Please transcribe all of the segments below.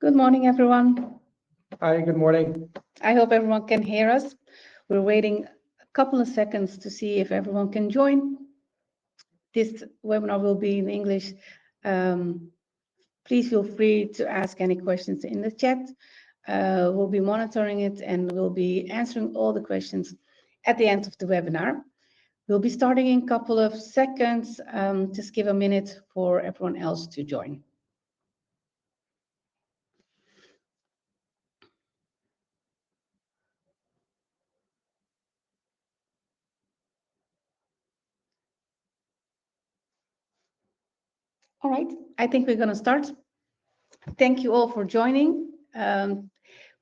Good morning, everyone. Hi, good morning. I hope everyone can hear us. We're waiting a couple of seconds to see if everyone can join. This webinar will be in English. Please feel free to ask any questions in the chat. We'll be monitoring it and we'll be answering all the questions at the end of the webinar. We'll be starting in a couple of seconds. Just give a minute for everyone else to join. All right, I think we're going to start. Thank you all for joining.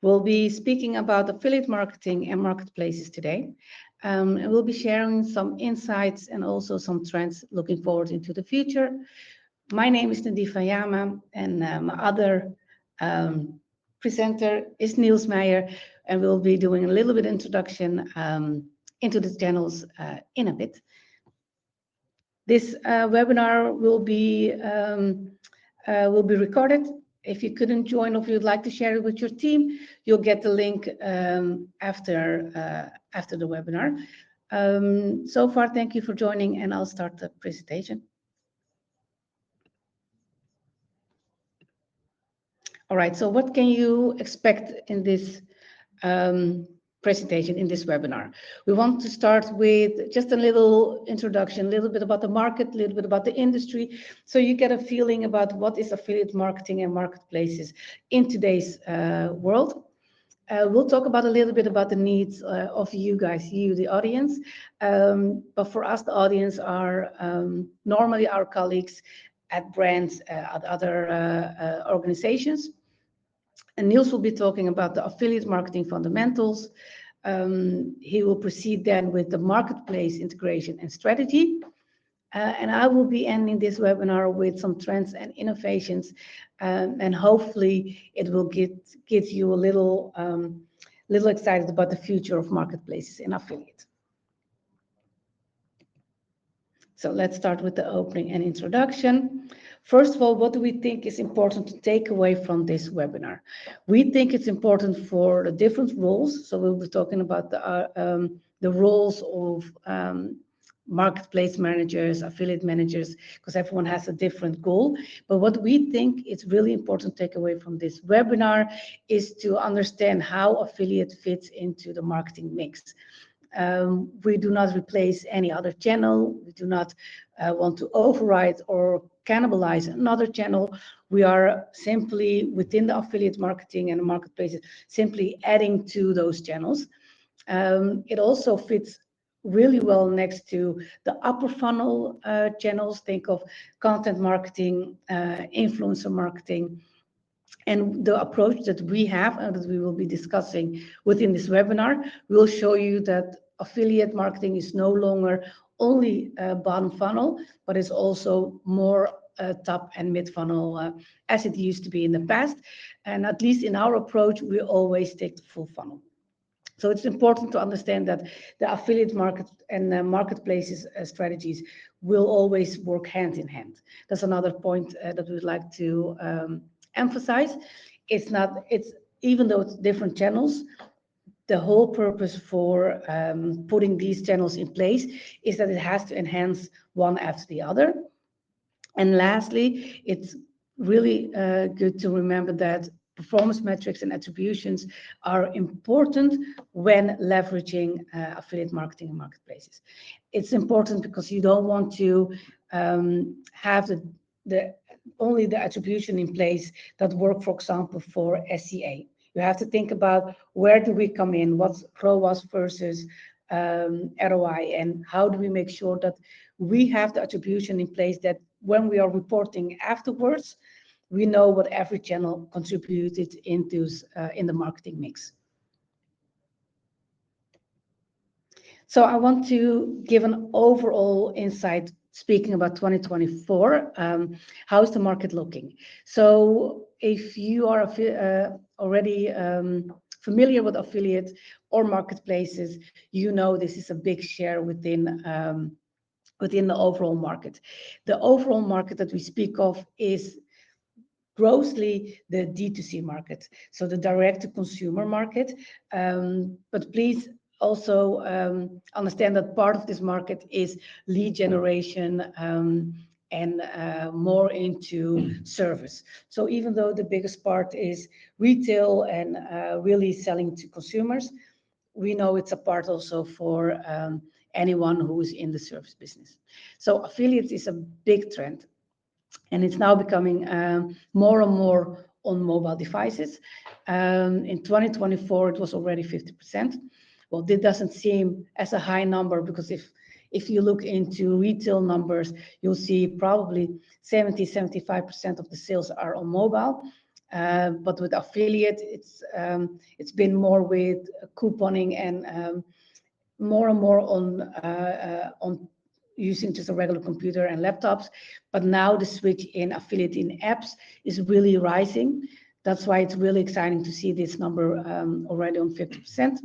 We'll be speaking about affiliate marketing and marketplaces today. And we'll be sharing some insights and also some trends looking forward into the future. My name is Nadifa Yama, and my other presenter is Niels Meijer, and we'll be doing a little bit introduction into the channels in a bit. This webinar will be recorded. If you couldn't join or if you'd like to share it with your team, you'll get the link after the webinar. So far, thank you for joining, and I'll start the presentation. All right, so what can you expect in this presentation, in this webinar? We want to start with just a little introduction, a little bit about the market, a little bit about the industry, so you get a feeling about what is affiliate marketing and marketplaces in today's world. We'll talk about a little bit about the needs of you guys, you, the audience. But for us, the audience are normally our colleagues at brands, at other organizations. And Niels will be talking about the affiliate marketing fundamentals. He will proceed then with the marketplace integration and strategy. And I will be ending this webinar with some trends and innovations. And hopefully it will get you a little excited about the future of marketplaces and affiliate. So let's start with the opening and introduction. First of all, what do we think is important to take away from this webinar? We think it's important for the different roles. So we'll be talking about the roles of marketplace managers, affiliate managers, because everyone has a different goal. But what we think is really important to take away from this webinar is to understand how affiliate fits into the marketing mix. We do not replace any other channel. We do not want to override or cannibalize another channel. We are simply within the affiliate marketing and the marketplaces, simply adding to those channels. It also fits really well next to the upper funnel channels. Think of content marketing, influencer marketing. And the approach that we have and that we will be discussing within this webinar will show you that affiliate marketing is no longer only bottom funnel, but it's also more top and mid funnel as it used to be in the past. And at least in our approach, we always take the full funnel. So it's important to understand that the affiliate market and the marketplaces strategies will always work hand in hand. That's another point that we'd like to emphasize. It's even though it's different channels, the whole purpose for putting these channels in place is that it has to enhance one after the other. And lastly, it's really good to remember that performance metrics and attributions are important when leveraging affiliate marketing and marketplaces. It's important because you don't want to have only the attribution in place that work, for example, for SEA. You have to think about where do we come in, what's ROAS versus ROI, and how do we make sure that we have the attribution in place that when we are reporting afterwards, we know what every channel contributed into in the marketing mix. So I want to give an overall insight speaking about 2024. How is the market looking? So if you are already familiar with affiliate or marketplaces, you know this is a big share within the overall market. The overall market that we speak of is grossly the D2C market, so the direct to consumer market. But please also understand that part of this market is lead generation and more into service. So even though the biggest part is retail and really selling to consumers, we know it's a part also for anyone who is in the service business. So affiliates is a big trend, and it's now becoming more and more on mobile devices. In 2024, it was already 50%. Well, this doesn't seem as a high number, because if you look into retail numbers, you'll see probably 75% of the sales are on mobile. But with affiliate, it's been more with couponing and more and more on using just a regular computer and laptops. But now the switch in affiliate in apps is really rising. That's why it's really exciting to see this number already on 50%.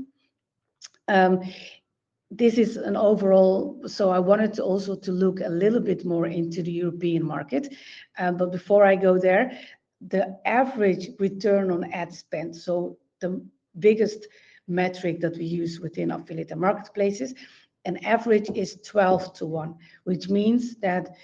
This is an overall, so I wanted to also to look a little bit more into the European market. But before I go there, the average return on ad spend, so the biggest metric that we use within affiliate and marketplaces, an average is 12 to 1, which means that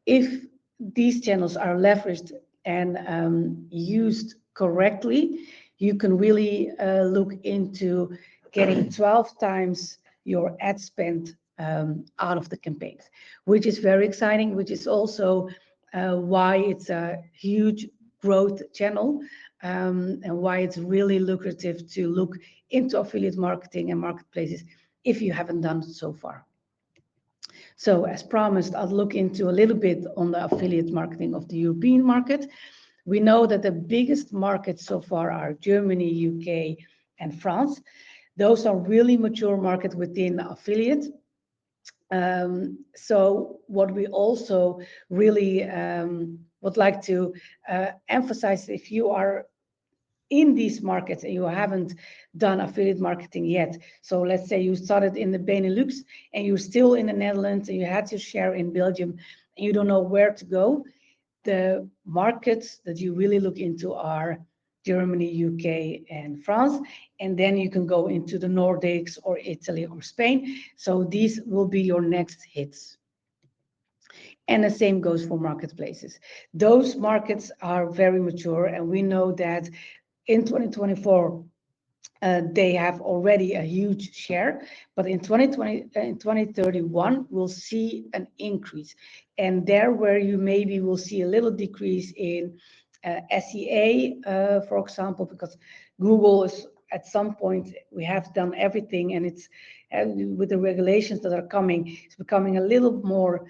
if these channels are leveraged and used correctly, you can really look into getting 12 times your ad spend out of the campaigns, which is very exciting, which is also why it's a huge growth channel, and why it's really lucrative to look into affiliate marketing and marketplaces if you haven't done it so far. So as promised, I'll look into a little bit on the affiliate marketing of the European market. We know that the biggest markets so far are Germany, UK, and France. Those are really mature markets within affiliate. So what we also really would like to emphasize, if you are in these markets and you haven't done affiliate marketing yet, so let's say you started in the Benelux and you're still in the Netherlands and you had your share in Belgium and you don't know where to go, the markets that you really look into are Germany, UK, and France, and then you can go into the Nordics or Italy or Spain. So these will be your next hits. And the same goes for marketplaces. Those markets are very mature, and we know that in 2024, they have already a huge share, but in 2031, we'll see an increase. And there where you maybe will see a little decrease in SEA, for example, because Google is at some point, we have done everything, and it's with the regulations that are coming, it's becoming a little more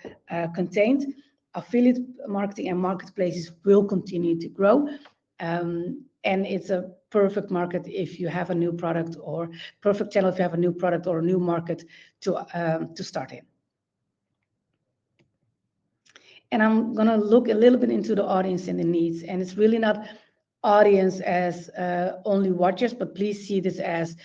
contained. Affiliate marketing and marketplaces will continue to grow. And it's a perfect market if you have a new product, or perfect channel if you have a new product or a new market to start in. And I'm going to look a little bit into the audience and the needs. And it's really not audience as only watchers, but please see this as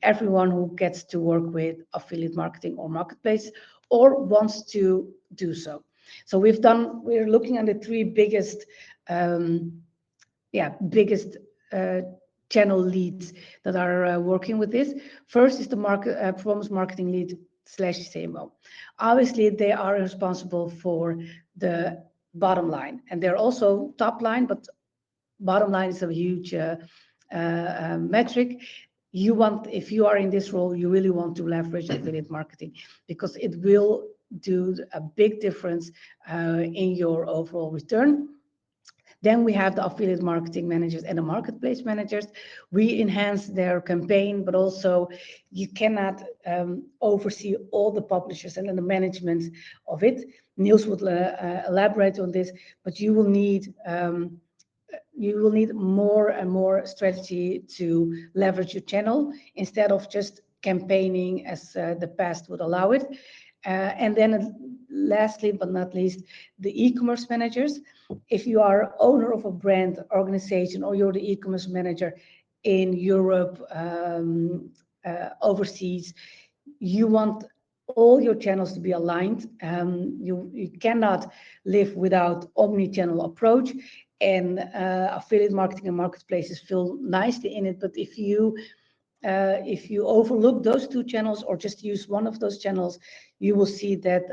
everyone who gets to work with affiliate marketing or marketplace or wants to do so. So we're looking at the three biggest channel leads that are working with this. First is the performance marketing lead / CMO. Obviously, they are responsible for the bottom line, and they're also top line, but bottom line is a huge metric. If you are in this role, you really want to leverage affiliate marketing, because it will do a big difference in your overall return. Then we have the affiliate marketing managers and the marketplace managers. We enhance their campaign, but also you cannot oversee all the publishers and the management of it. Niels would elaborate on this, but you will need more and more strategy to leverage your channel instead of just campaigning as the past would allow it. And then lastly, but not least, the e-commerce managers. If you are owner of a brand organization, or you're the e-commerce manager in Europe, overseas, you want all your channels to be aligned. You cannot live without omni-channel approach, and affiliate marketing and marketplaces feel nicely in it. But if you overlook those two channels or just use one of those channels, you will see that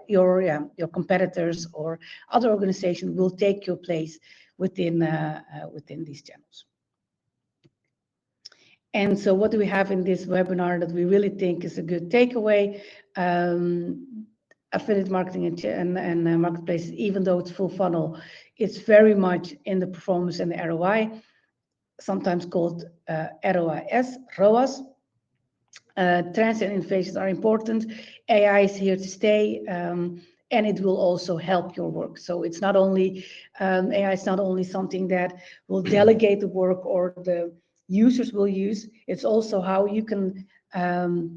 your competitors or other organizations will take your place within these channels. And so what do we have in this webinar that we really think is a good takeaway? Affiliate marketing and marketplaces, even though it's full funnel, it's very much in the performance and the ROI, sometimes called ROAS. Trends and innovations are important. AI is here to stay, and it will also help your work. So it's not only AI is not only something that will delegate the work or the users will use. It's also how you can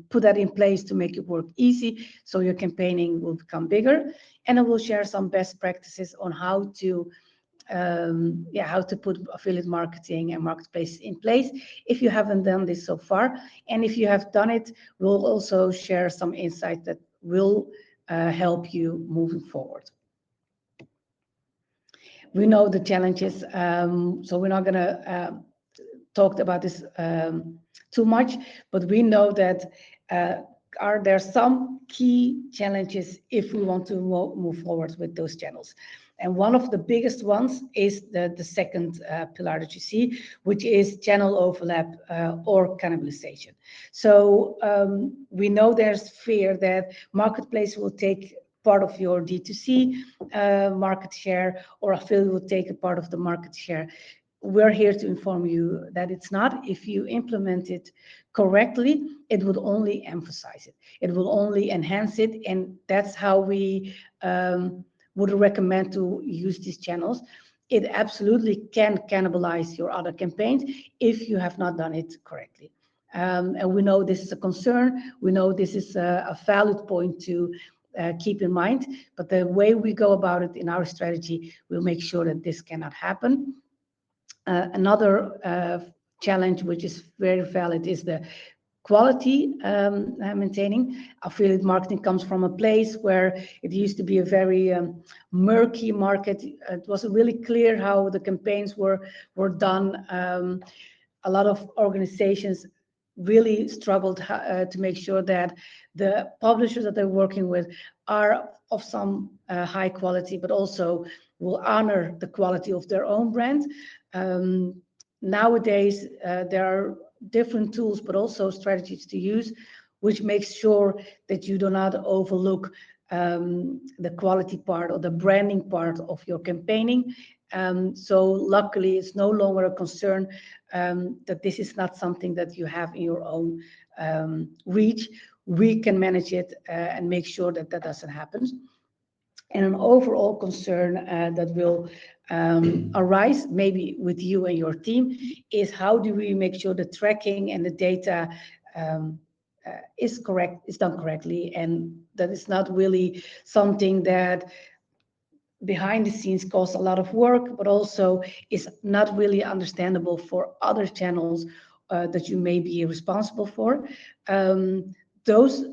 put that in place to make your work easy, so your campaigning will become bigger. And I will share some best practices on how to put affiliate marketing and marketplace in place if you haven't done this so far. And if you have done it, we'll also share some insight that will help you moving forward. We know the challenges, so we're not going to talk about this too much, but we know that are there some key challenges if we want to move forward with those channels. And one of the biggest ones is the second pillar that you see, which is channel overlap or cannibalization. So we know there's fear that marketplace will take part of your D2C market share, or affiliate will take a part of the market share. We're here to inform you that it's not. If you implement it correctly, it would only emphasize it. It will only enhance it, and that's how we would recommend to use these channels. It absolutely can cannibalize your other campaigns if you have not done it correctly. And we know this is a concern. We know this is a valid point to keep in mind, but the way we go about it in our strategy will make sure that this cannot happen. Another challenge, which is very valid, is the quality maintaining. Affiliate marketing comes from a place where it used to be a very murky market. It wasn't really clear how the campaigns were done. A lot of organizations really struggled to make sure that the publishers that they're working with are of some high quality, but also will honor the quality of their own brand. Nowadays, there are different tools, but also strategies to use, which makes sure that you do not overlook the quality part or the branding part of your campaigning. So luckily, it's no longer a concern that this is not something that you have in your own reach. We can manage it and make sure that that doesn't happen. And an overall concern that will arise maybe with you and your team is how do we make sure the tracking and the data is done correctly, and that is not really something that behind the scenes costs a lot of work, but also is not really understandable for other channels that you may be responsible for. Those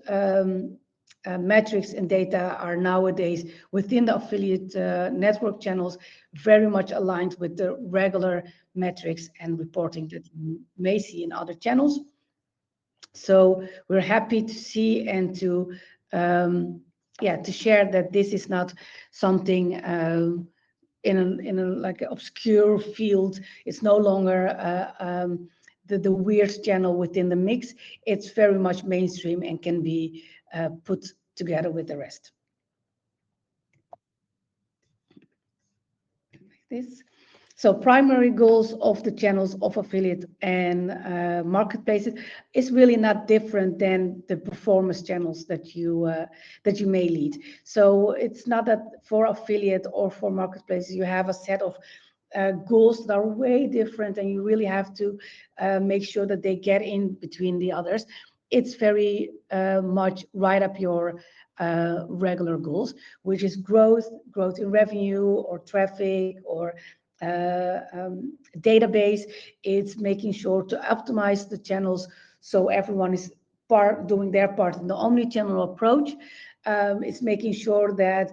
metrics and data are nowadays within the affiliate network channels very much aligned with the regular metrics and reporting that you may see in other channels. So we're happy to see and to share that this is not something in a like an obscure field. It's no longer the weird channel within the mix. It's very much mainstream and can be put together with the rest. Like this. So primary goals of the channels of affiliate and marketplaces is really not different than the performance channels that you may lead. So it's not that for affiliate or for marketplaces you have a set of goals that are way different, and you really have to make sure that they get in between the others. It's very much right up your regular goals, which is growth in revenue or traffic or database. It's making sure to optimize the channels so everyone is doing their part in the omni-channel approach. It's making sure that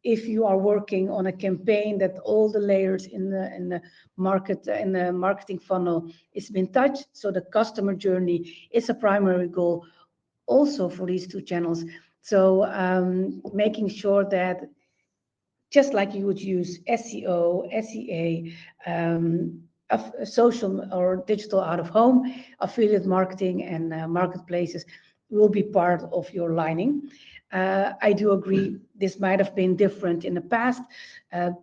if you are working on a campaign, that all the layers in the marketing funnel is been touched. So the customer journey is a primary goal also for these two channels. So making sure that just like you would use SEO, SEA, social or digital out of home, affiliate marketing and marketplaces will be part of your lining. I do agree this might have been different in the past.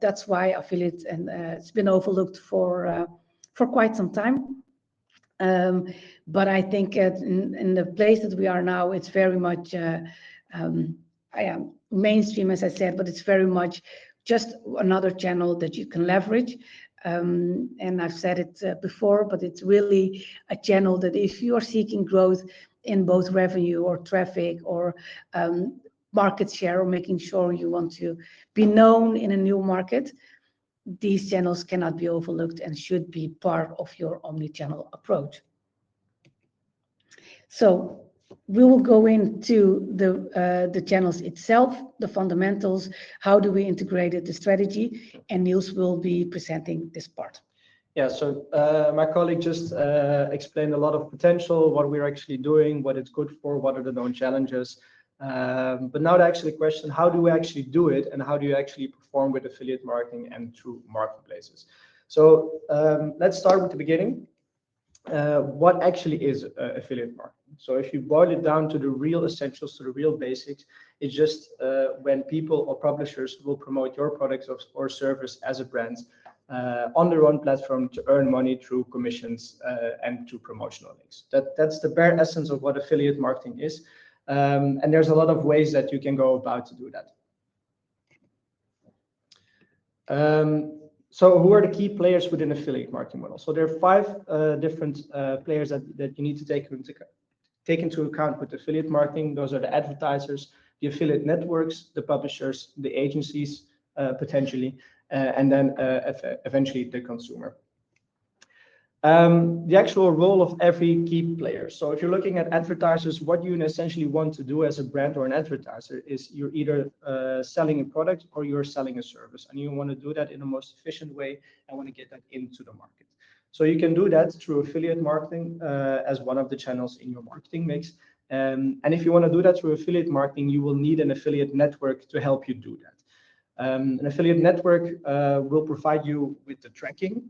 That's why affiliate and it's been overlooked for quite some time. But I think in the place that we are now, it's very much I am mainstream, as I said, but it's very much just another channel that you can leverage. And I've said it before, but it's really a channel that if you are seeking growth in both revenue or traffic or market share, or making sure you want to be known in a new market, these channels cannot be overlooked and should be part of your omni-channel approach. So we will go into the channels itself, the fundamentals, how do we integrate it, the strategy, and Niels will be presenting this part. Yeah, so my colleague just explained a lot of potential, what we're actually doing, what it's good for, what are the known challenges. But now the actual question, how do we actually do it, and how do you actually perform with affiliate marketing and through marketplaces? So let's start with the beginning. What actually is affiliate marketing? So if you boil it down to the real essentials, to the real basics, it's just when people or publishers will promote your product or service as a brand on their own platform to earn money through commissions and through promotional links. That's the bare essence of what affiliate marketing is. And there's a lot of ways that you can go about to do that. So who are the key players within affiliate marketing model? So there are 5 different players that you need to take into account with affiliate marketing. Those are the advertisers, the affiliate networks, the publishers, the agencies, potentially, and then eventually the consumer. The actual role of every key player. So if you're looking at advertisers, what you essentially want to do as a brand or an advertiser is you're either selling a product or you're selling a service, and you want to do that in the most efficient way and want to get that into the market. So you can do that through affiliate marketing as one of the channels in your marketing mix. And if you want to do that through affiliate marketing, you will need an affiliate network to help you do that. An affiliate network will provide you with the tracking,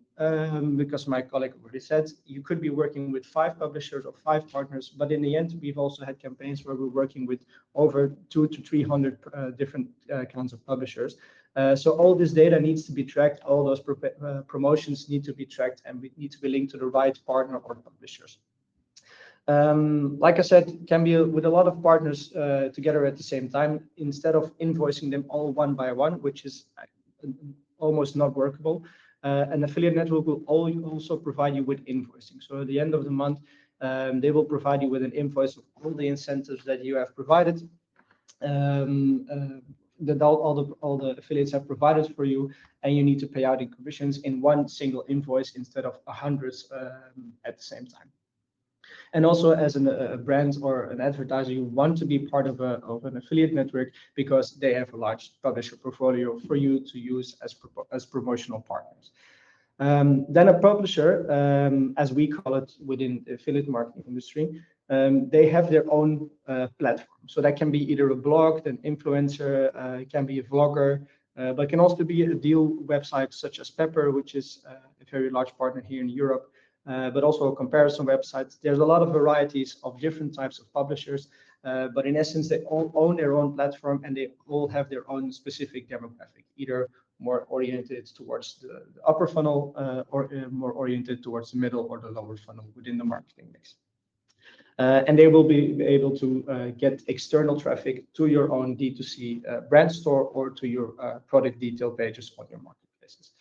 because my colleague already said you could be working with 5 publishers or 5 partners, but in the end, we've also had campaigns where we're working with over 200 to 300 different kinds of publishers. So all this data needs to be tracked, all those promotions need to be tracked, and we need to be linked to the right partner or publishers. Like I said, can be with a lot of partners together at the same time, instead of invoicing them all one by one, which is almost not workable. An affiliate network will also provide you with invoicing. So at the end of the month, they will provide you with an invoice of all the incentives that you have provided, that all the affiliates have provided for you, and you need to pay out in commissions in one single invoice instead of hundreds at the same time. And also, as a brand or an advertiser, you want to be part of an affiliate network because they have a large publisher portfolio for you to use as promotional partners. Then a publisher, as we call it within the affiliate marketing industry, they have their own platform. So that can be either a blog, an influencer, it can be a vlogger, but it can also be a deal website such as Pepper, which is a very large partner here in Europe. But also comparison websites. There's a lot of varieties of different types of publishers, but in essence, they all own their own platform and they all have their own specific demographic, either more oriented towards the upper funnel or more oriented towards the middle or the lower funnel within the marketing mix. And they will be able to get external traffic to your own D2C brand store or to your product detail pages on your marketplaces.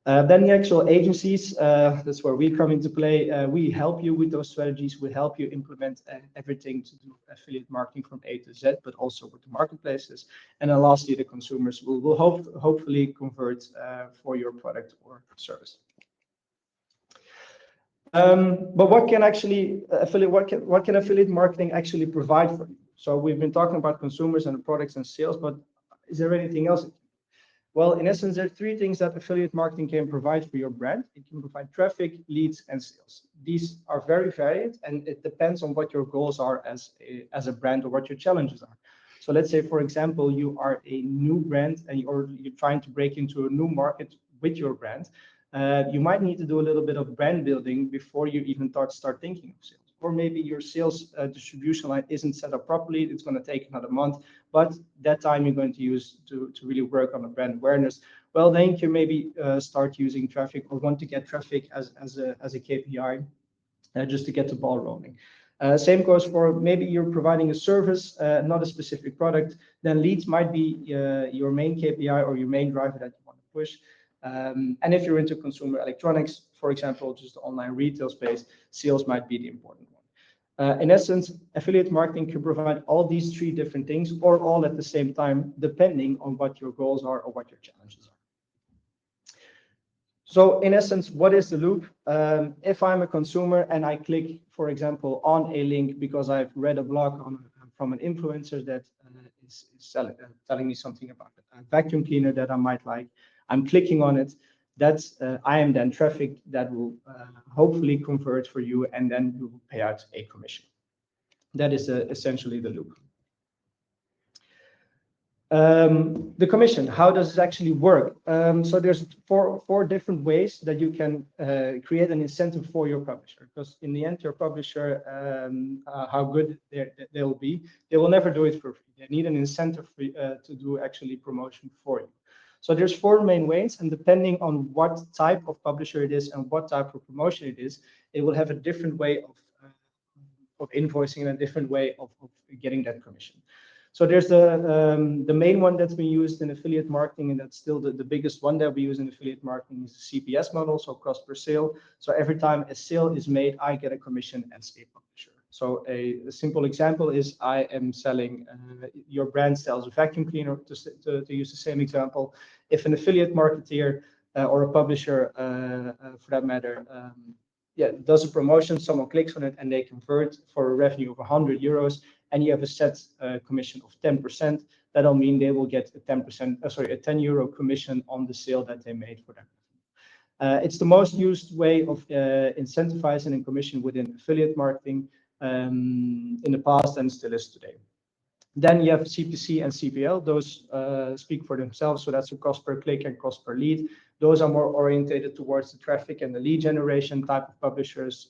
Then the actual agencies, that's where we come into play. We help you with those strategies. We help you implement everything to do affiliate marketing from A to Z, but also with the marketplaces. And then lastly, the consumers will hopefully convert for your product or service. But what can actually affiliate what can affiliate marketing actually provide for you? So we've been talking about consumers and products and sales, but is there anything else? Well, in essence, there are three things that affiliate marketing can provide for your brand. It can provide traffic, leads, and sales. These are very varied, and it depends on what your goals are as a brand or what your challenges are. So let's say, for example, you are a new brand and you're trying to break into a new market with your brand. You might need to do a little bit of brand building before you even start thinking of sales. Or maybe your sales distribution line isn't set up properly. It's going to take another month, but that time you're going to use to really work on the brand awareness. Well, then you can maybe start using traffic or want to get traffic as a KPI just to get the ball rolling. Same goes for maybe you're providing a service, not a specific product. Then leads might be your main KPI or your main driver that you want to push. And if you're into consumer electronics, for example, just the online retail space, sales might be the important one. In essence, affiliate marketing can provide all these three different things or all at the same time, depending on what your goals are or what your challenges are. So in essence, what is the loop? If I'm a consumer and I click, for example, on a link because I've read a blog from an influencer that is telling me something about a vacuum cleaner that I might like, I'm clicking on it. That's I am then traffic that will hopefully convert for you, and then you will pay out a commission. That is essentially the loop. The commission, how does it actually work? So there's four different ways that you can create an incentive for your publisher, because in the end, your publisher, how good they'll be, they will never do it for free. They need an incentive to do actually promotion for you. So there's four main ways, and depending on what type of publisher it is and what type of promotion it is, it will have a different way of invoicing and a different way of getting that commission. So there's the main one that's been used in affiliate marketing, and that's still the biggest one that we use in affiliate marketing is the CPS model, so cost per sale. So every time a sale is made, I get a commission as a publisher. So a simple example is I am selling, your brand sells a vacuum cleaner, to use the same example. If an affiliate marketeer or a publisher, for that matter, does a promotion, someone clicks on it and they convert for a revenue of 100 euros, and you have a set commission of 10%, that'll mean they will get a 10%, a 10 euro commission on the sale that they made for them. It's the most used way of incentivizing and commission within affiliate marketing in the past and still is today. Then you have CPC and CPL. Those speak for themselves. So that's a cost per click and cost per lead. Those are more orientated towards the traffic and the lead generation type of publishers.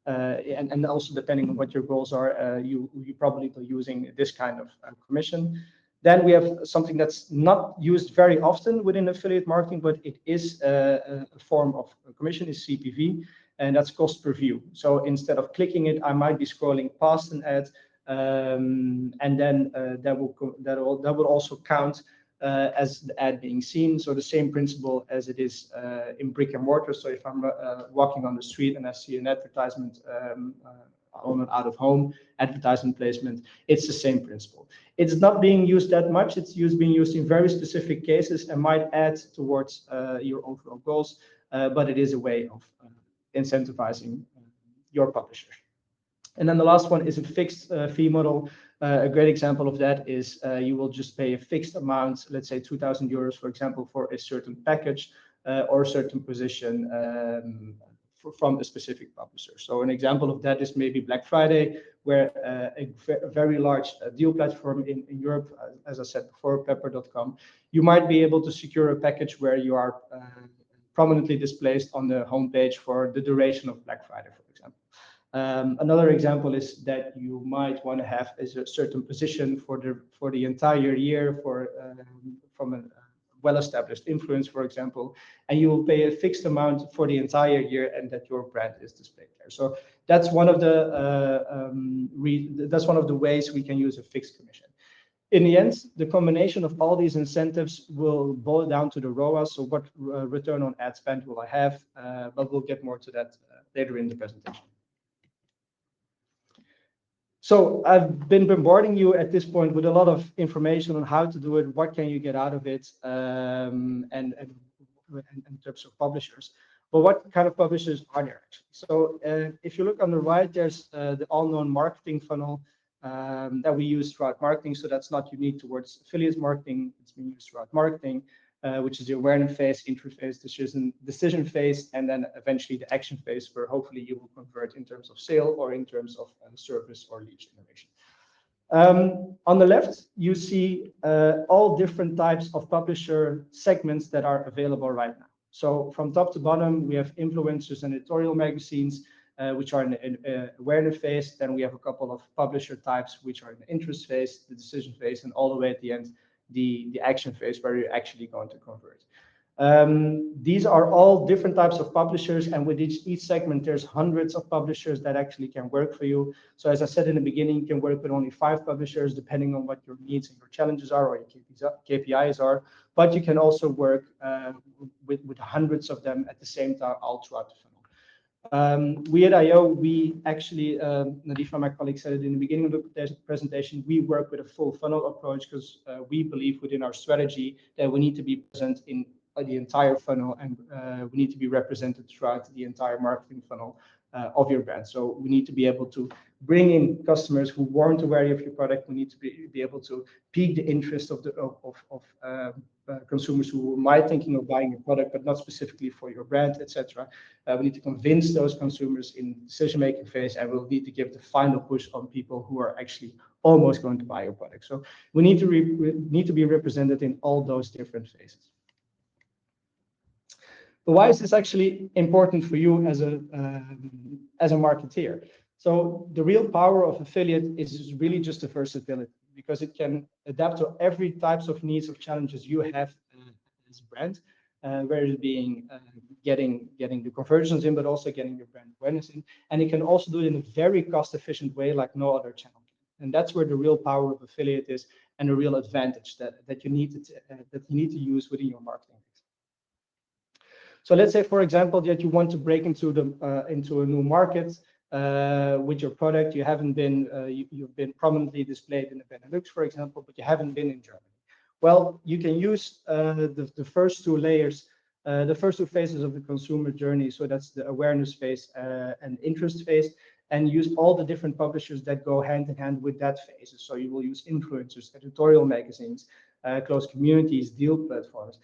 And also depending on what your goals are, you probably be using this kind of commission. Then we have something that's not used very often within affiliate marketing, but it is a form of commission, is CPV, and that's cost per view. So instead of clicking it, I might be scrolling past an ad, and then that will also count as the ad being seen. So the same principle as it is in brick and mortar. So if I'm walking on the street and I see an advertisement on an out-of-home advertisement placement, it's the same principle. It's not being used that much. It's being used in very specific cases and might add towards your overall goals, but it is a way of incentivizing your publishers. And then the last one is a fixed fee model. A great example of that is you will just pay a fixed amount, let's say 2,000 euros, for example, for a certain package or a certain position from a specific publisher. So an example of that is maybe Black Friday, where a very large deal platform in Europe, as I said before, pepper.com, you might be able to secure a package where you are prominently displayed on the homepage for the duration of Black Friday, for example. Another example is that you might want to have a certain position for the entire year from a well-established influence, for example, and you will pay a fixed amount for the entire year, and that your brand is displayed there. So that's one of the ways we can use a fixed commission. In the end, the combination of all these incentives will boil down to the ROAS. So what return on ad spend will I have? But we'll get more to that later in the presentation. So I've been bombarding you at this point with a lot of information on how to do it, what can you get out of it, and in terms of publishers. But what kind of publishers are there actually? So if you look on the right, there's the all-known marketing funnel that we use throughout marketing. So that's not unique towards affiliate marketing. It's been used throughout marketing, which is the awareness phase, interface, decision phase, and then eventually the action phase, where hopefully you will convert in terms of sale or in terms of service or lead generation. On the left, you see all different types of publisher segments that are available right now. So from top to bottom, we have influencers and editorial magazines, which are in the awareness phase. Then we have a couple of publisher types, which are in the interest phase, the decision phase, and all the way at the end, the action phase, where you're actually going to convert. These are all different types of publishers, and with each segment, there's hundreds of publishers that actually can work for you. So as I said in the beginning, you can work with only 5 publishers, depending on what your needs and your challenges are or your KPIs are. But you can also work with hundreds of them at the same time all throughout the funnel. We at IO, we actually, Nadifa, my colleague, said it in the beginning of the presentation, we work with a full funnel approach because we believe within our strategy that we need to be present in the entire funnel, and we need to be represented throughout the entire marketing funnel of your brand. So we need to be able to bring in customers who weren't aware of your product. We need to be able to pique the interest of consumers who might thinking of buying your product, but not specifically for your brand, etc. We need to convince those consumers in decision-making phase, and we'll need to give the final push on people who are actually almost going to buy your product. So we need to be represented in all those different phases. But why is this actually important for you as a marketeer? So the real power of affiliate is really just the versatility, because it can adapt to every types of needs or challenges you have as a brand, whether it being getting the conversions in, but also getting your brand awareness in. And it can also do it in a very cost-efficient way like no other channel can. And that's where the real power of affiliate is, and the real advantage that you need to use within your marketing. So let's say, for example, that you want to break into a new market with your product. You haven't been you've been prominently displayed in the Benelux, for example, but you haven't been in Germany. Well, you can use the first 2 layers, the first 2 phases of the consumer journey. So that's the awareness phase and interest phase, and use all the different publishers that go hand in hand with that phase. So you will use influencers, editorial magazines, closed communities, deal platforms.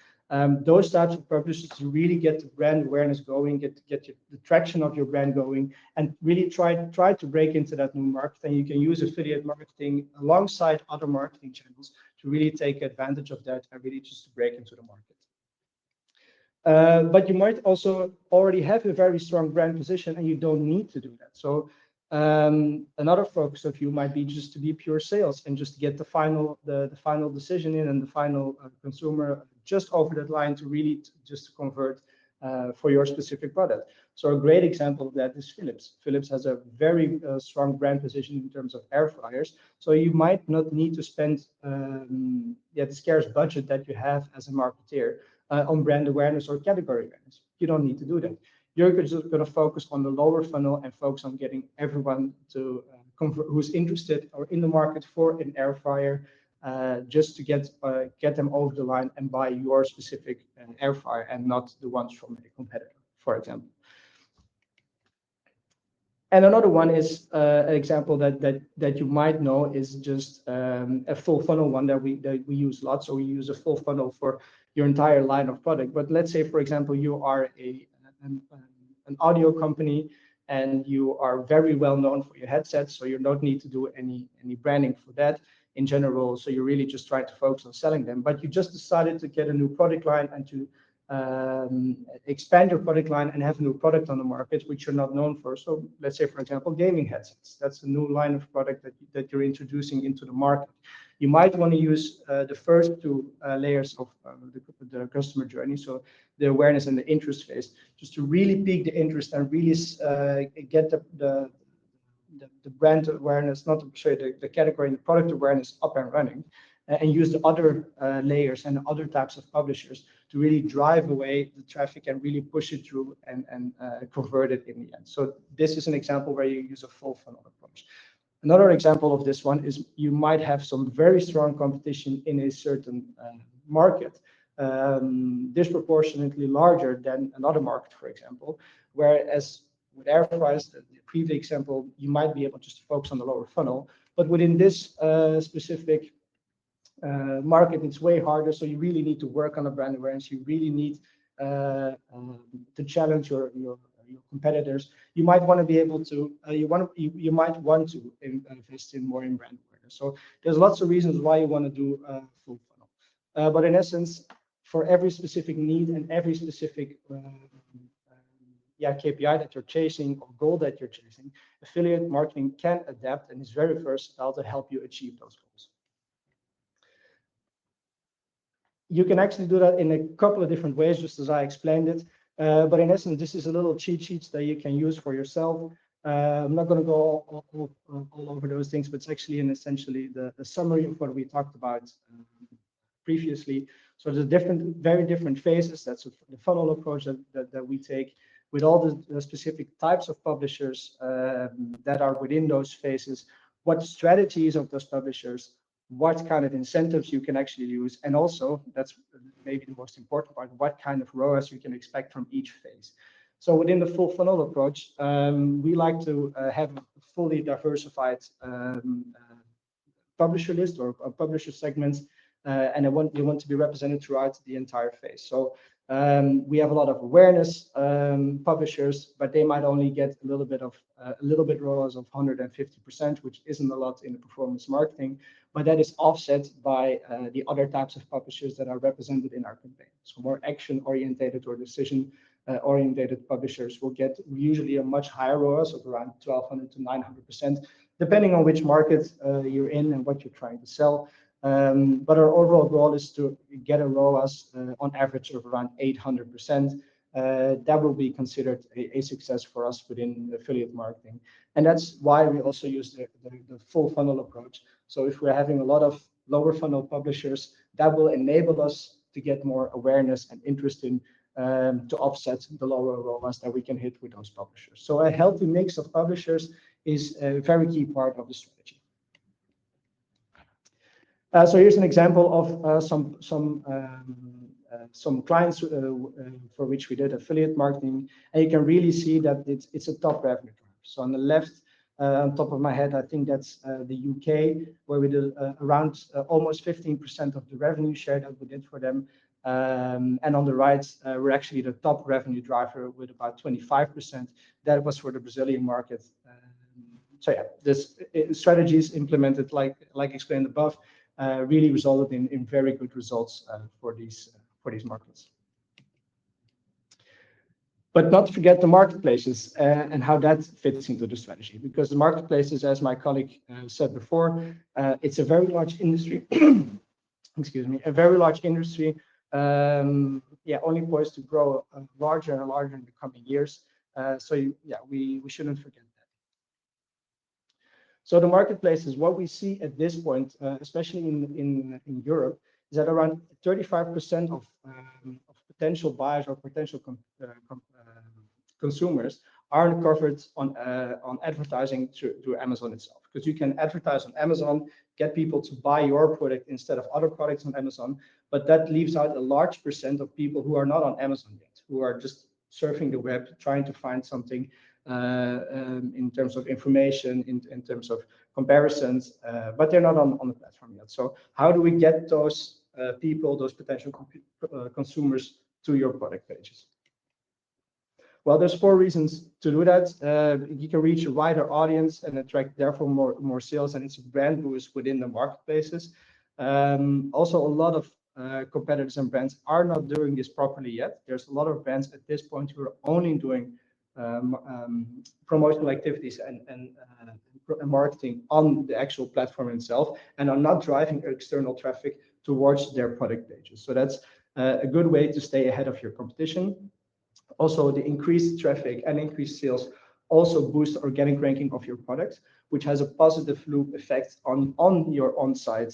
Those types of publishers to really get the brand awareness going, get the traction of your brand going, and really try to break into that new market. And you can use affiliate marketing alongside other marketing channels to really take advantage of that and really just to break into the market. But you might also already have a very strong brand position, and you don't need to do that. So another focus of you might be just to be pure sales and just get the final decision in and the final consumer just over that line to really just convert for your specific product. So a great example of that is Philips. Philips has a very strong brand position in terms of air fryers. So you might not need to spend the scarce budget that you have as a marketeer on brand awareness or category awareness. You don't need to do that. You're just going to focus on the lower funnel and focus on getting everyone to who's interested or in the market for an air fryer, just to get them over the line and buy your specific air fryer and not the ones from a competitor, for example. And another one is an example that you might know is just a full funnel one that we use a lot. So we use a full funnel for your entire line of product. But let's say, for example, you are an audio company and you are very well known for your headsets, so you don't need to do any branding for that in general. So you really just try to focus on selling them. But you just decided to get a new product line and to expand your product line and have a new product on the market which you're not known for. So let's say, for example, gaming headsets. That's a new line of product that you're introducing into the market. You might want to use the first 2 layers of the customer journey, so the awareness and the interest phase, just to really pique the interest and really get the brand awareness, not to say the category and the product awareness up and running, and use the other layers and other types of publishers to really drive away the traffic and really push it through and convert it in the end. So this is an example where you use a full funnel approach. Another example of this one is you might have some very strong competition in a certain market. disproportionately larger than another market, for example. Whereas with air fryers, the previous example, you might be able just to focus on the lower funnel, but within this specific market, it's way harder. So you really need to work on a brand awareness. You really need to challenge your competitors. You might want to be able to you might want to invest in more in brand awareness. So there's lots of reasons why you want to do full funnel. But in essence, for every specific need and every specific KPI that you're chasing or goal that you're chasing, affiliate marketing can adapt and is very versatile to help you achieve those goals. You can actually do that in a couple of different ways, just as I explained it. But in essence, this is a little cheat sheet that you can use for yourself. I'm not going to go all over those things, but it's actually essentially the summary of what we talked about previously. So there's very different phases. That's the funnel approach that we take with all the specific types of publishers that are within those phases, what strategies of those publishers, what kind of incentives you can actually use, and also, that's maybe the most important part, what kind of ROAS you can expect from each phase. So within the full funnel approach, we like to have a fully diversified publisher list or publisher segments, and you want to be represented throughout the entire phase. So we have a lot of awareness publishers, but they might only get a little bit ROAS of 150%, which isn't a lot in the performance marketing, but that is offset by the other types of publishers that are represented in our campaign. So more action-oriented or decision-oriented publishers will get usually a much higher ROAS of around 1,200 to 900%, depending on which market you're in and what you're trying to sell. But our overall goal is to get a ROAS on average of around 800%. That will be considered a success for us within affiliate marketing. And that's why we also use the full funnel approach. So if we're having a lot of lower funnel publishers, that will enable us to get more awareness and interest in to offset the lower ROAS that we can hit with those publishers. So a healthy mix of publishers is a very key part of the strategy. So here's an example of some clients for which we did affiliate marketing, and you can really see that it's a top revenue driver. So on the left, on top of my head, I think that's the UK, where we did around almost 15% of the revenue share that we did for them. And on the right, we're actually the top revenue driver with about 25%. That was for the Brazilian market. So yeah, this strategies implemented, like explained above, really resulted in very good results for these markets. But not to forget the marketplaces and how that fits into the strategy, because the marketplaces, as my colleague said before, it's a very large industry. Excuse me, a very large industry. Only poised to grow larger and larger in the coming years. We shouldn't forget that. So the marketplaces, what we see at this point, especially in Europe, is that around 35% of potential buyers or potential consumers aren't covered on advertising through Amazon itself. Because you can advertise on Amazon, get people to buy your product instead of other products on Amazon, but that leaves out a large percent of people who are not on Amazon yet, who are just surfing the web, trying to find something in terms of information, in terms of comparisons, but they're not on the platform yet. So how do we get those people, those potential consumers to your product pages? Well, there's 4 reasons to do that. You can reach a wider audience and attract therefore more sales, and it's a brand boost within the marketplaces. Also, a lot of competitors and brands are not doing this properly yet. There's a lot of brands at this point who are only doing promotional activities and marketing on the actual platform itself, and are not driving external traffic towards their product pages. So that's a good way to stay ahead of your competition. Also, the increased traffic and increased sales also boost organic ranking of your product, which has a positive loop effect on your on-site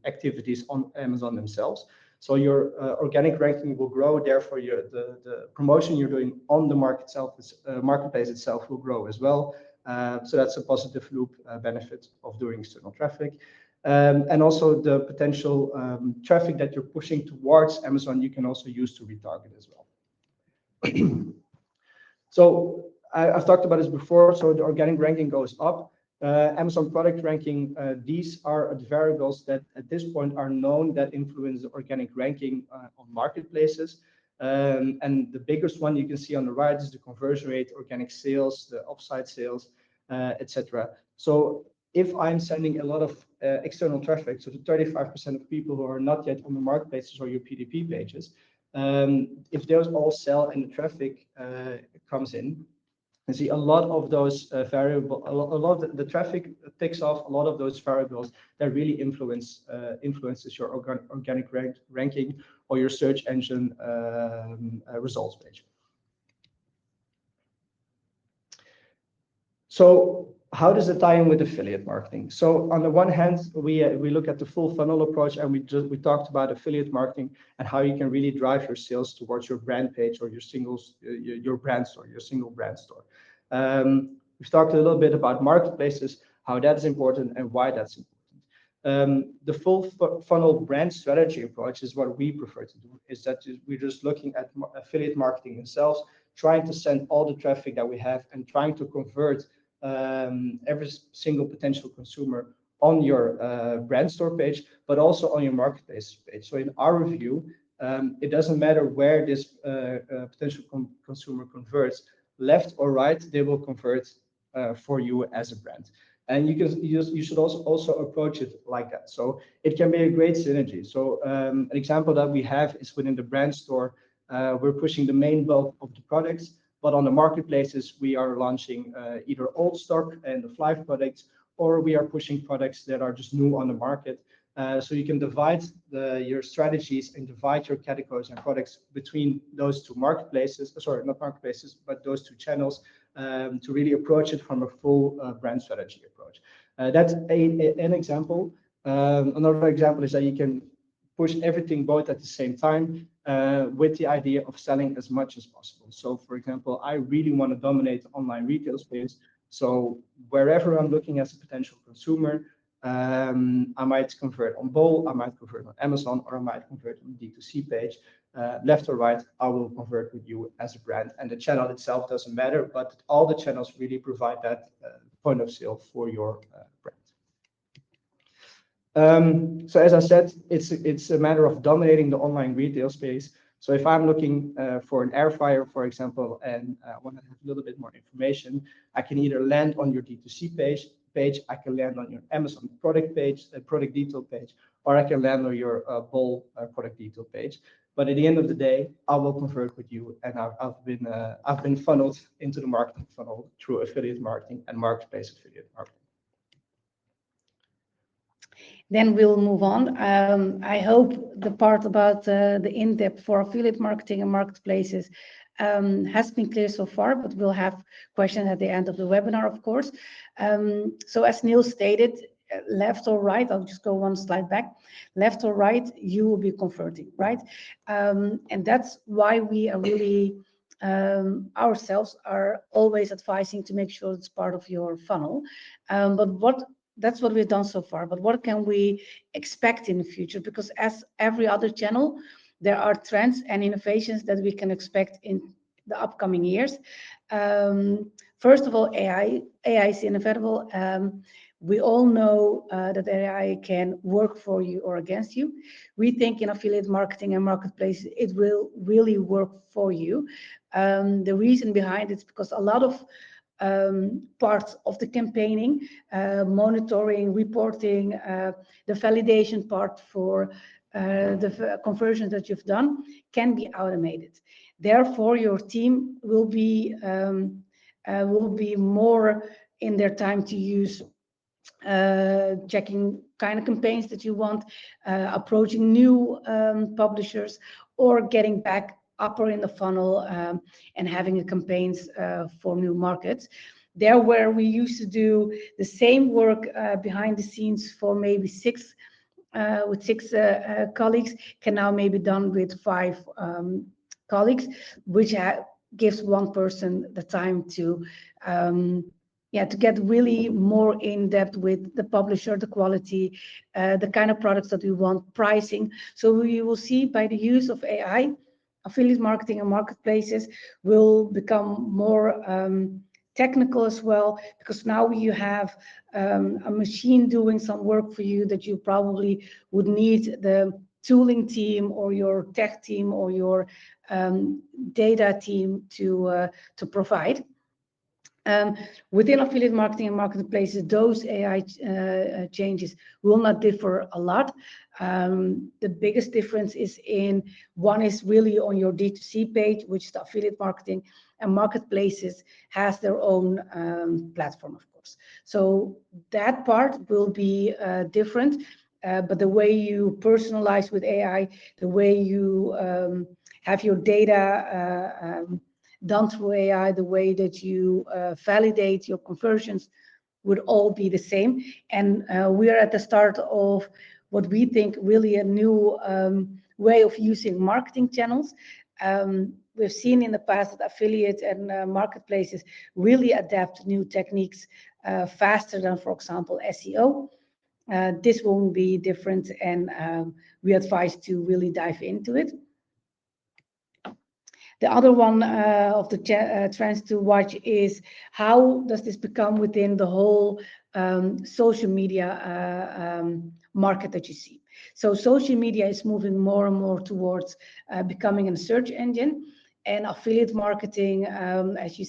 activities on Amazon themselves. So your organic ranking will grow. Therefore, the promotion you're doing on the marketplace itself will grow as well. So that's a positive loop benefit of doing external traffic. And also the potential traffic that you're pushing towards Amazon, you can also use to retarget as well. So I've talked about this before. So the organic ranking goes up. Amazon product ranking, these are the variables that at this point are known that influence the organic ranking on marketplaces. And the biggest one you can see on the right is the conversion rate, organic sales, the offsite sales, etc. So if I'm sending a lot of external traffic, so the 35% of people who are not yet on the marketplaces or your PDP pages, if those all sell and the traffic comes in, you see a lot of those a lot of the traffic ticks off a lot of those variables that really influences your organic ranking or your search engine results page. So how does it tie in with affiliate marketing? So on the one hand, we look at the full funnel approach, and we talked about affiliate marketing and how you can really drive your sales towards your brand page or your brand store, your single brand store. We've talked a little bit about marketplaces, how that's important and why that's important. The full funnel brand strategy approach is what we prefer to do, is that we're just looking at affiliate marketing themselves, trying to send all the traffic that we have and trying to convert every single potential consumer on your brand store page, but also on your marketplace page. So in our review, it doesn't matter where this potential consumer converts, left or right, they will convert for you as a brand. And you should also approach it like that. So it can be a great synergy. So an example that we have is within the brand store, we're pushing the main bulk of the products, but on the marketplaces, we are launching either old stock and the Fly products, or we are pushing products that are just new on the market. So you can divide your strategies and divide your categories and products between those two marketplaces, sorry, not marketplaces, but those two channels to really approach it from a full brand strategy approach. That's an example. Another example is that you can push everything both at the same time with the idea of selling as much as possible. So for example, I really want to dominate the online retail space. So wherever I'm looking as a potential consumer, I might convert on Bol, I might convert on Amazon, or I might convert on the D2C page. Left or right, I will convert with you as a brand. And the channel itself doesn't matter, but all the channels really provide that point of sale for your brand. So as I said, it's a matter of dominating the online retail space. So if I'm looking for an air fryer, for example, and want to have a little bit more information, I can either land on your D2C page, I can land on your Amazon product page, product detail page, or I can land on your Bol product detail page. But at the end of the day, I will convert with you, and I've been funneled into the marketing funnel through affiliate marketing and marketplace affiliate marketing. Then we'll move on. I hope the part about the in-depth for affiliate marketing and marketplaces has been clear so far, but we'll have questions at the end of the webinar, of course. So as Neil stated, left or right, I'll just go one slide back, left or right, you will be converting, right? And that's why we are really ourselves are always advising to make sure it's part of your funnel. But that's what we've done so far. But what can we expect in the future? Because as every other channel, there are trends and innovations that we can expect in the upcoming years. First of all, AI is inevitable. We all know that AI can work for you or against you. We think in affiliate marketing and marketplace, it will really work for you. The reason behind it is because a lot of parts of the campaigning, monitoring, reporting, the validation part for the conversions that you've done can be automated. Therefore, your team will be more in their time to use checking kind of campaigns that you want, approaching new publishers, or getting back upper in the funnel and having a campaigns for new markets. There where we used to do the same work behind the scenes for maybe six colleagues can now maybe done with 5 colleagues, which gives one person the time to yeah, to get really more in depth with the publisher, the quality, the kind of products that we want, pricing. So we will see by the use of AI, affiliate marketing and marketplaces will become more technical as well, because now you have a machine doing some work for you that you probably would need the tooling team or your tech team or your data team to provide. Within affiliate marketing and marketplaces, those AI changes will not differ a lot. The biggest difference is in one is really on your D2C page, which the affiliate marketing and marketplaces has their own platform, of course. So that part will be different. But the way you personalize with AI, the way you have your data done through AI, the way that you validate your conversions would all be the same. And we are at the start of what we think really a new way of using marketing channels. We've seen in the past that affiliate and marketplaces really adapt new techniques faster than, for example, SEO. This won't be different, and we advise to really dive into it. The other one of the trends to watch is how does this become within the whole social media market that you see. So social media is moving more and more towards becoming a search engine, and affiliate marketing, as you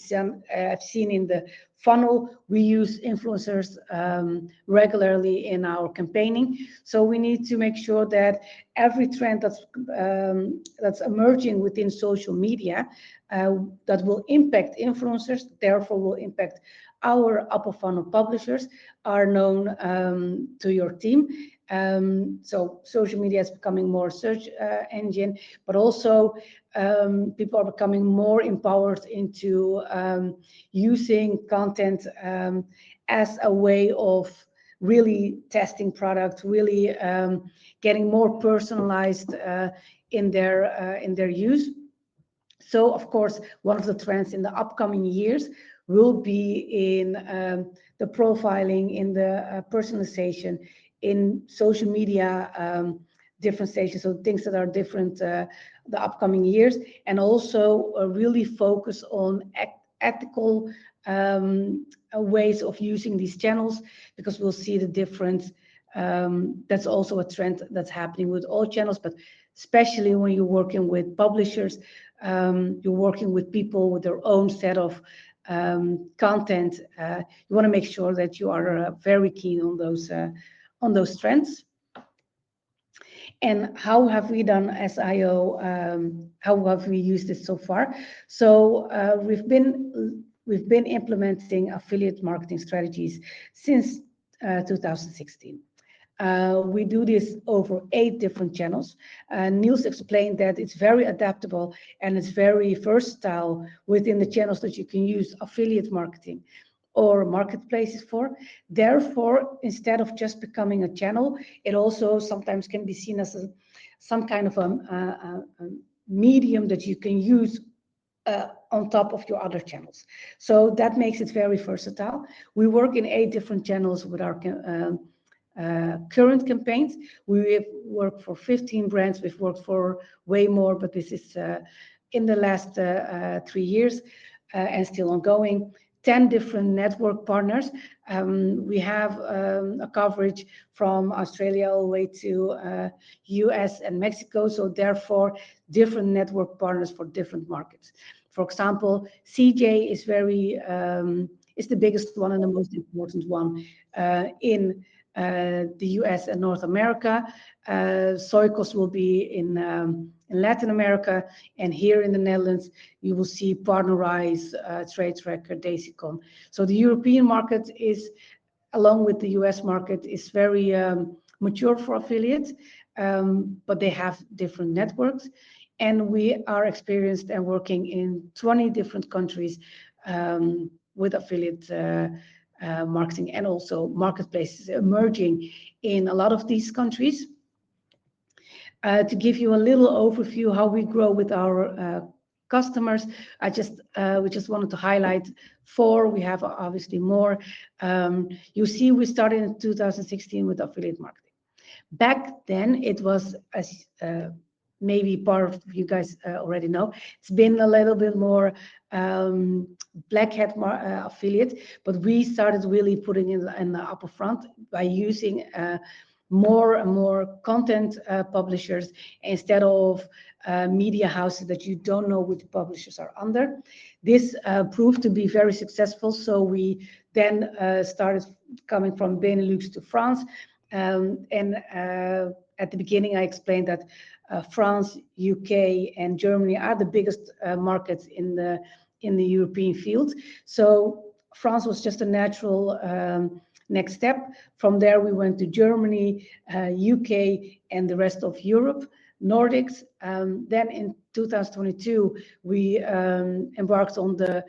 have seen in the funnel, we use influencers regularly in our campaigning. So we need to make sure that every trend that's emerging within social media that will impact influencers, therefore will impact our upper funnel publishers, are known to your team. So social media is becoming more search engine, but also people are becoming more empowered into using content as a way of really testing product, really getting more personalized in their use. So, of course, one of the trends in the upcoming years will be in the profiling, in the personalization, in social media differentiation, so things that are different the upcoming years, and also really focus on ethical ways of using these channels, because we'll see the difference. That's also a trend that's happening with all channels, but especially when you're working with publishers, you're working with people with their own set of content. You want to make sure that you are very keen on those trends. And how have we done SEO? How have we used it so far? So we've been implementing affiliate marketing strategies since 2016. We do this over 8 different channels. Niels explained that it's very adaptable and it's very versatile within the channels that you can use affiliate marketing or marketplaces for. Therefore, instead of just becoming a channel, it also sometimes can be seen as some kind of a medium that you can use on top of your other channels. So that makes it very versatile. We work in 8 different channels with our current campaigns. We have worked for 15 brands. We've worked for way more, but this is in the last 3 years and still ongoing. 10 different network partners. We have a coverage from Australia all the way to US and Mexico. So therefore, different network partners for different markets. For example, CJ is is the biggest one and the most important one in the US and North America. Soikos will be in Latin America, and here in the Netherlands, you will see Partnerize, Trade Tracker, Daisicon. So the European market is, along with the US market, is very mature for affiliates, but they have different networks. And we are experienced and working in 20 different countries with affiliate marketing, and also marketplaces emerging in a lot of these countries. To give you a little overview how we grow with our customers. We just wanted to highlight four. We have obviously more. You see, we started in 2016 with affiliate marketing. Back then, it was, as maybe part of you guys already know, it's been a little bit more black hat affiliate, but we started really putting in the upper front by using more and more content publishers instead of media houses that you don't know which publishers are under. This proved to be very successful, so we then started coming from Benelux to France. At the beginning, I explained that France, UK, and Germany are the biggest markets in the European field. So France was just a natural next step. From there, we went to Germany, UK, and the rest of Europe, Nordics. Then in 2022, we embarked on the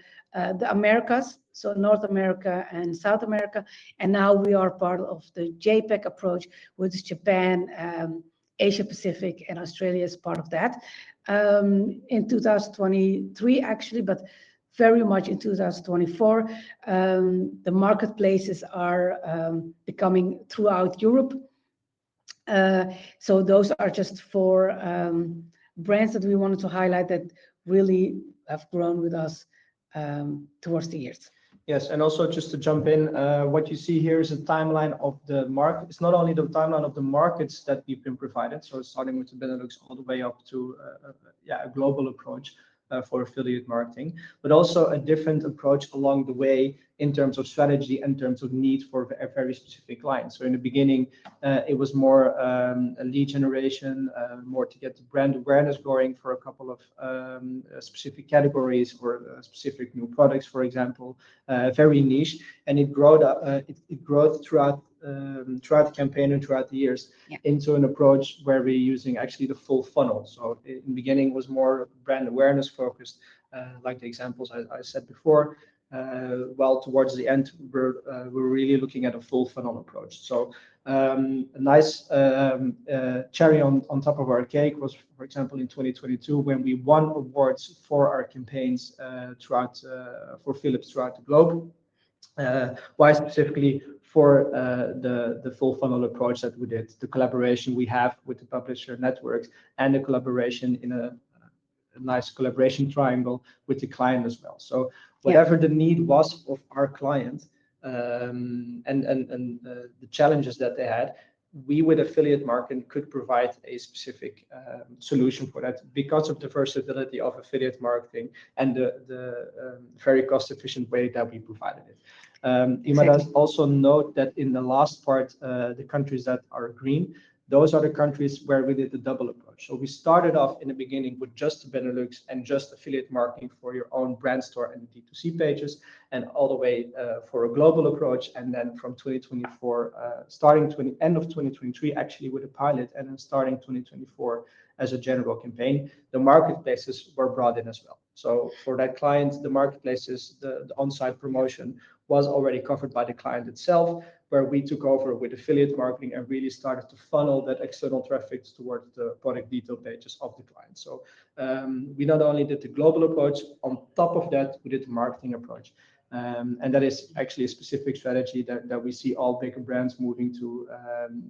Americas, so North America and South America. And now we are part of the JPEG approach, which is Japan, Asia Pacific, and Australia is part of that. In 2023, actually, but very much in 2024, the marketplaces are becoming throughout Europe. So those are just four brands that we wanted to highlight that really have grown with us towards the years. Yes, and also just to jump in, what you see here is a timeline of the market. It's not only the timeline of the markets that we've been provided, so starting with the Benelux all the way up to a global approach for affiliate marketing, but also a different approach along the way in terms of strategy and in terms of need for a very specific client. So in the beginning, it was more a lead generation, more to get the brand awareness going for a couple of specific categories or specific new products, for example, very niche, and it grew throughout the campaign and throughout the years into an approach where we're using actually the full funnel. So in the beginning was more brand awareness focused, like the examples I said before. While towards the end, we're really looking at a full funnel approach. So a nice cherry on top of our cake was, for example, in 2022 when we won awards for our campaigns for Philips throughout the globe. Why specifically for the full funnel approach that we did, the collaboration we have with the publisher networks, and the collaboration in a nice collaboration triangle with the client as well. So whatever the need was of our client and the challenges that they had, we with affiliate marketing could provide a specific solution for that because of the versatility of affiliate marketing and the very cost efficient way that we provided it. You might also note that in the last part, the countries that are green, those are the countries where we did the double approach. So we started off in the beginning with just the Benelux and just affiliate marketing for your own brand store and D2C pages, and all the way for a global approach. And then from 2024, end of 2023, actually with a pilot, and then starting 2024 as a general campaign, the marketplaces were brought in as well. So for that client, the marketplaces, the on-site promotion was already covered by the client itself, where we took over with affiliate marketing and really started to funnel that external traffic towards the product detail pages of the client. So we not only did the global approach, on top of that, we did the marketing approach. And that is actually a specific strategy that we see all bigger brands moving to,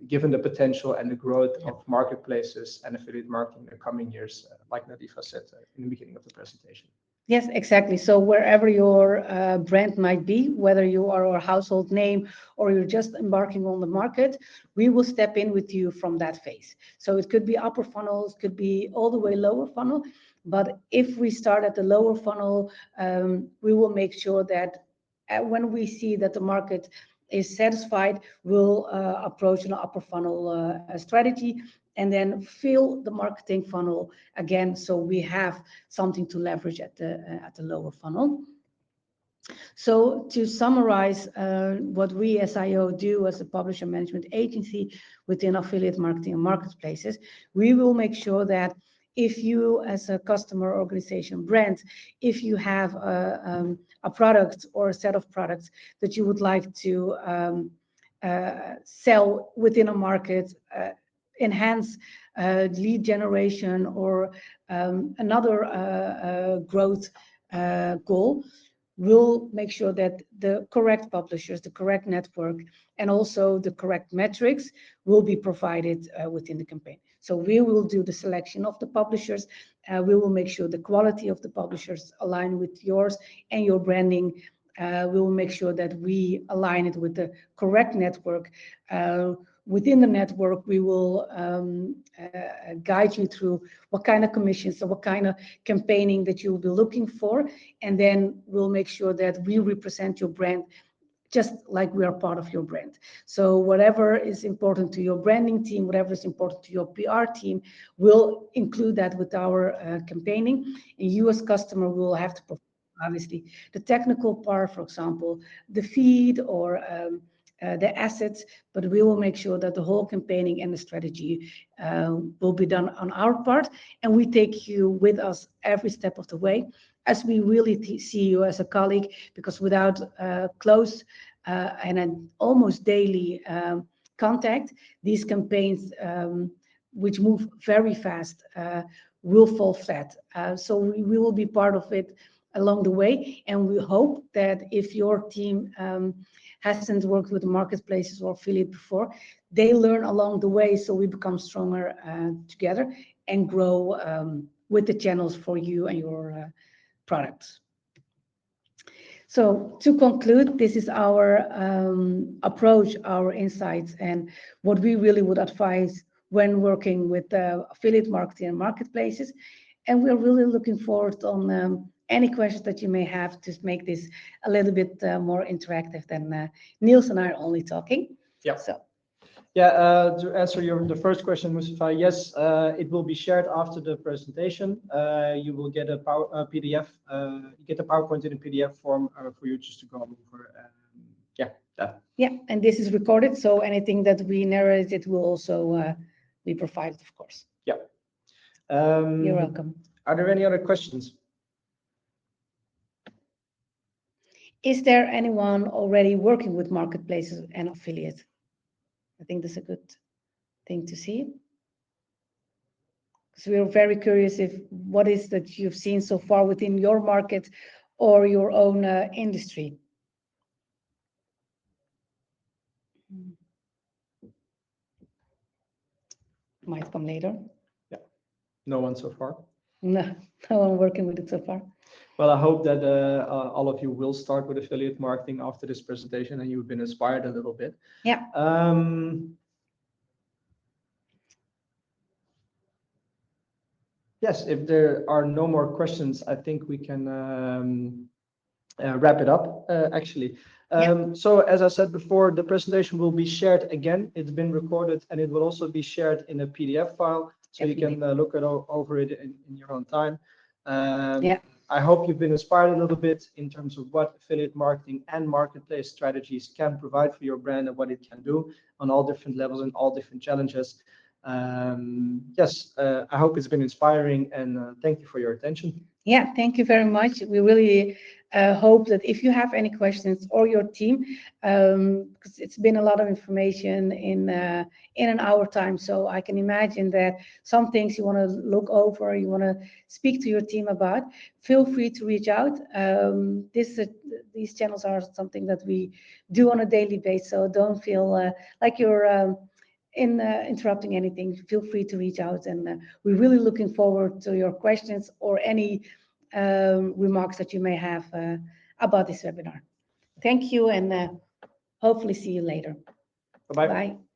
given the potential and the growth of marketplaces and affiliate marketing in the coming years, like Nadifa said in the beginning of the presentation. Yes, exactly. So wherever your brand might be, whether you are a household name or you're just embarking on the market, we will step in with you from that phase. So it could be upper funnels, could be all the way lower funnel. But if we start at the lower funnel, we will make sure that when we see that the market is satisfied, we'll approach an upper funnel strategy and then fill the marketing funnel again, so we have something to leverage at the lower funnel. So to summarize, what we as IO do as a publisher management agency within affiliate marketing and marketplaces, we will make sure that if you as a customer organization brand, if you have a product or a set of products that you would like to sell within a market, enhance lead generation or another growth goal, we'll make sure that the correct publishers, the correct network, and also the correct metrics will be provided within the campaign. So we will do the selection of the publishers. We will make sure the quality of the publishers align with yours and your branding. We will make sure that we align it with the correct network. Within the network, we will guide you through what kind of commissions, so what kind of campaigning that you will be looking for, and then we'll make sure that we represent your brand just like we are part of your brand. So whatever is important to your branding team, whatever is important to your PR team, we'll include that with our campaigning. And you as customer will have to perform, obviously, the technical part, for example, the feed or the assets, but we will make sure that the whole campaigning and the strategy will be done on our part. And we take you with us every step of the way, as we really see you as a colleague, because without close and an almost daily contact, these campaigns, which move very fast, will fall flat. So we will be part of it along the way, and we hope that if your team hasn't worked with marketplaces or affiliate before, they learn along the way, so we become stronger together and grow with the channels for you and your products. So to conclude, this is our approach, our insights, and what we really would advise when working with affiliate marketing and marketplaces. And we're really looking forward on any questions that you may have to make this a little bit more interactive than Niels and I are only talking. Yeah. So. Yeah, to answer the first question, Mustafa, yes, it will be shared after the presentation. You will get a PDF, you get a PowerPoint in a PDF form for you just to go over. Yeah, that. Yeah, and this is recorded, so anything that we narrated will also be provided, of course. Yeah. You're welcome. Are there any other questions? Is there anyone already working with marketplaces and affiliate? I think that's a good thing to see. Because we are very curious if what is that you've seen so far within your market or your own industry. Might come later. Yeah, no one so far. No, no one working with it so far. Well, I hope that all of you will start with affiliate marketing after this presentation and you've been inspired a little bit. Yeah. Yes, if there are no more questions, I think we can wrap it up, actually. So as I said before, the presentation will be shared again. It's been recorded and it will also be shared in a PDF file, so Definitely. You can look over it in your own time. Yeah. I hope you've been inspired a little bit in terms of what affiliate marketing and marketplace strategies can provide for your brand and what it can do on all different levels and all different challenges. Yes, I hope it's been inspiring, and thank you for your attention. Yeah, thank you very much. We really hope that if you have any questions or your team, because it's been a lot of information in an hour time, so I can imagine that some things you want to look over, you want to speak to your team about, feel free to reach out. These channels are something that we do on a daily basis, so don't feel like you're interrupting anything. Feel free to reach out, and we're really looking forward to your questions or any remarks that you may have about this webinar. Thank you, and hopefully see you later. Bye-bye. Bye.